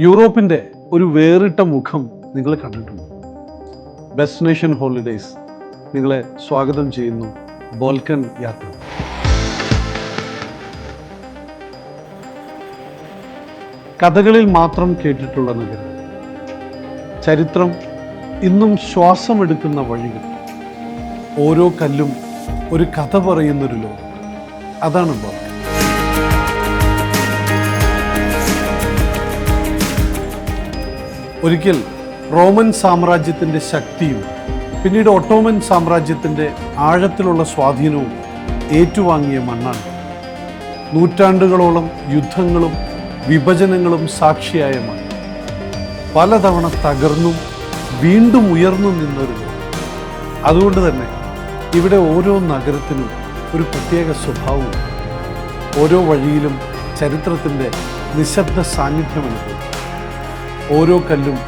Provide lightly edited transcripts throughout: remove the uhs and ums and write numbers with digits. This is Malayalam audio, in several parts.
യൂറോപ്പിൻ്റെ ഒരു വേറിട്ട മുഖം നിങ്ങൾ കണ്ടിട്ടുണ്ട്. ഡെസ്റ്റിനേഷൻ ഹോളിഡേയ്സ് നിങ്ങളെ സ്വാഗതം ചെയ്യുന്നു. ബാൽക്കൻ യാത്ര. കഥകളിൽ മാത്രം കേട്ടിട്ടുള്ള നഗരം, ചരിത്രം ഇന്നും ശ്വാസമെടുക്കുന്ന വഴികൾ, ഓരോ കല്ലും ഒരു കഥ പറയുന്നൊരു ലോകം. അതാണ് ബാൽക്കൻ. ഒരിക്കൽ റോമൻ സാമ്രാജ്യത്തിൻ്റെ ശക്തിയും പിന്നീട് ഒട്ടോമൻ സാമ്രാജ്യത്തിൻ്റെ ആഴത്തിലുള്ള സ്വാധീനവും ഏറ്റുവാങ്ങിയ മണ്ണാണ്. നൂറ്റാണ്ടുകളോളം യുദ്ധങ്ങളും വിഭജനങ്ങളും സാക്ഷിയായ മണ്ണ്. പലതവണ തകർന്നും വീണ്ടും ഉയർന്നു നിന്നൊരു ലോകം. അതുകൊണ്ട് തന്നെ ഇവിടെ ഓരോ നഗരത്തിനും ഒരു പ്രത്യേക സ്വഭാവവും, ഓരോ വഴിയിലും ചരിത്രത്തിൻ്റെ നിശബ്ദ സാന്നിധ്യമുണ്ട്. ഓരോ കല്ലും,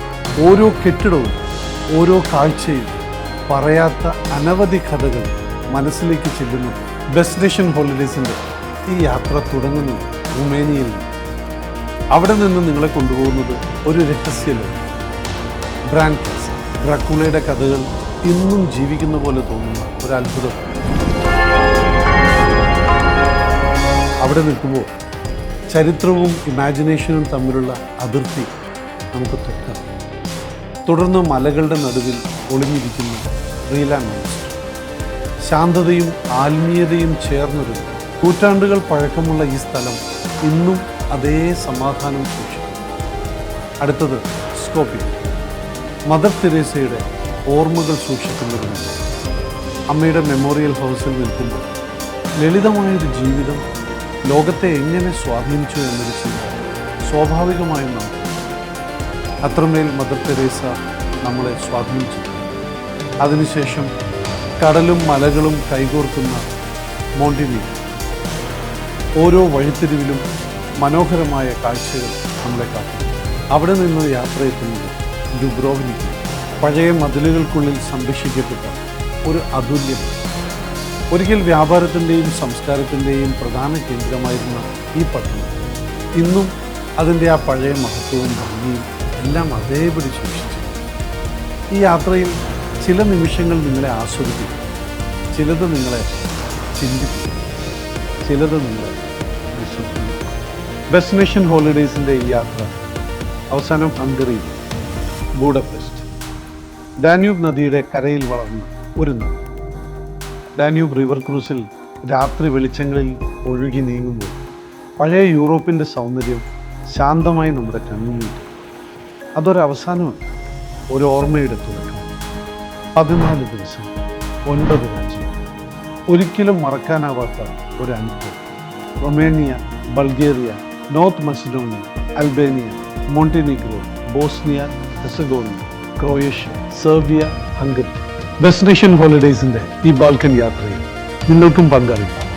ഓരോ കെട്ടിടവും, ഓരോ കാഴ്ചയും പറയാത്ത അനവധി കഥകൾ മനസ്സിലേക്ക് ചെല്ലുന്നു. ഡെസ്റ്റിനേഷൻ ഹോളിഡേയ്സിൻ്റെ ഈ യാത്ര തുടങ്ങുന്നത് റുമേനിയയിൽ നിന്ന്. അവിടെ നിന്ന് നിങ്ങളെ കൊണ്ടുപോകുന്നത് ഒരു രഹസ്യലോകം. ബ്രാൻഡ്സ് ഡ്രാക്കുളയുടെ കഥകൾ ഇന്നും ജീവിക്കുന്ന പോലെ തോന്നുന്ന ഒരു അത്ഭുതം. അവിടെ നിൽക്കുമ്പോൾ ചരിത്രവും ഇമാജിനേഷനും തമ്മിലുള്ള അതിർത്തി നമുക്ക് തൊട്ടാം. തുടർന്ന് മലകളുടെ നടുവിൽ ഒളിഞ്ഞിരിക്കുന്ന റീലാൻ മോണസ്റ്ററി. ശാന്തതയും ആത്മീയതയും ചേർന്നൊരു നൂറ്റാണ്ടുകൾ പഴക്കമുള്ള ഈ സ്ഥലം ഇന്നും അതേ സമാധാനം സൂക്ഷിക്കുന്നു. അടുത്തത് സ്കോപ്പിയ. മദർ തെരേസയുടെ ഓർമ്മകൾ സൂക്ഷിക്കുന്നതിന് അമ്മയുടെ മെമ്മോറിയൽ ഹൗസിൽ നിൽക്കുമ്പോൾ ലളിതമായൊരു ജീവിതം ലോകത്തെ എങ്ങനെ സ്വാധീനിച്ചു എന്നൊരു ചിന്ത സ്വാഭാവികമായും നമുക്ക്. അത്രമേൽ മദർ തെരേസ നമ്മളെ സ്വാധീനിച്ചു. അതിനുശേഷം കടലും മലകളും കൈകോർക്കുന്ന മോണ്ടിനീഗ്രോ. ഓരോ വഴിത്തിരിവിലും മനോഹരമായ കാഴ്ചകൾ നമ്മളെ കാട്ടുന്നു. അവിടെ നിന്ന് യാത്രയെത്തുന്നത് ഡുബ്രോവ്നിക്ക്. പഴയ മതിലുകൾക്കുള്ളിൽ സംരക്ഷിക്കപ്പെട്ട ഒരു അതുല്യം. ഒരിക്കൽ വ്യാപാരത്തിൻ്റെയും സംസ്കാരത്തിൻ്റെയും പ്രധാന കേന്ദ്രമായിരുന്ന ഈ പട്ടണം ഇന്നും അതിൻ്റെ ആ പഴയ മഹത്വവും ഭംഗിയും എല്ലാം അതേപടി സൂക്ഷിച്ചു. ഈ യാത്രയിൽ ചില നിമിഷങ്ങൾ നിങ്ങളെ ആസ്വദിക്കും, ചിലത് നിങ്ങളെ ചിന്തിപ്പിക്കും, ചിലത് നിങ്ങളെ വിശ്വസിക്കും. ഡെസ്റ്റിനേഷൻ ഹോളിഡേയ്സിൻ്റെ ഈ യാത്ര അവസാനം ഹംഗറിയിൽ ബൂഡാപെസ്റ്റ്. ഡാന്യൂബ് നദിയുടെ കരയിൽ വളർന്ന ഒരു നദി. ഡാന്യൂബ് റിവർ ക്രൂസിൽ രാത്രി വെളിച്ചങ്ങളിൽ ഒഴുകി നീങ്ങുമ്പോൾ പഴയ യൂറോപ്പിൻ്റെ സൗന്ദര്യം ശാന്തമായി നമ്മുടെ കണ്ണുമുട്ടി. അതൊരവസാനമല്ല, ഒരു ഓർമ്മയുടെ തുടക്കം. 14 ദിവസം, 9 രാജ്യം, ഒരിക്കലും മറക്കാനാവാത്ത ഒരു അനുഭവം. Romania, Bulgaria, North Macedonia, Albania, Montenegro, Bosnia, Herzegovina, Croatia, Serbia, Hungary. Destination ഹോളിഡേയ്സിൻ്റെ ഈ ബാൽക്കൻ യാത്രയിൽ നിങ്ങൾക്കും പങ്കാളിക്കാം.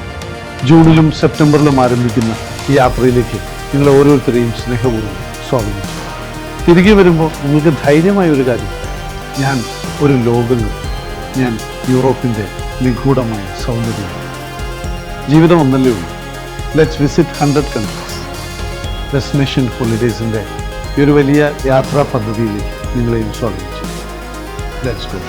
ജൂണിലും സെപ്റ്റംബറിലും ആരംഭിക്കുന്ന ഈ യാത്രയിലേക്ക് നിങ്ങൾ ഓരോരുത്തരെയും സ്നേഹപൂർവ്വം സ്വാഗതം. തിരികെ വരുമ്പോൾ നിങ്ങൾക്ക് ധൈര്യമായ ഒരു കാര്യം, ഞാൻ ഒരു ലോകങ്ങൾ, ഞാൻ യൂറോപ്പിൻ്റെ നിഗൂഢമായ സൗന്ദര്യം. ജീവിതം ഒന്നല്ലേ ഉള്ളൂ. Let's visit 100 countries. ഡെസ്റ്റിനേഷൻ ഹോളിഡേയ്സിൻ്റെ ഈ ഒരു വലിയ യാത്രാ പദ്ധതിയിലേക്ക് നിങ്ങളെയും സ്വാഗതം ചെയ്യും. Let's go.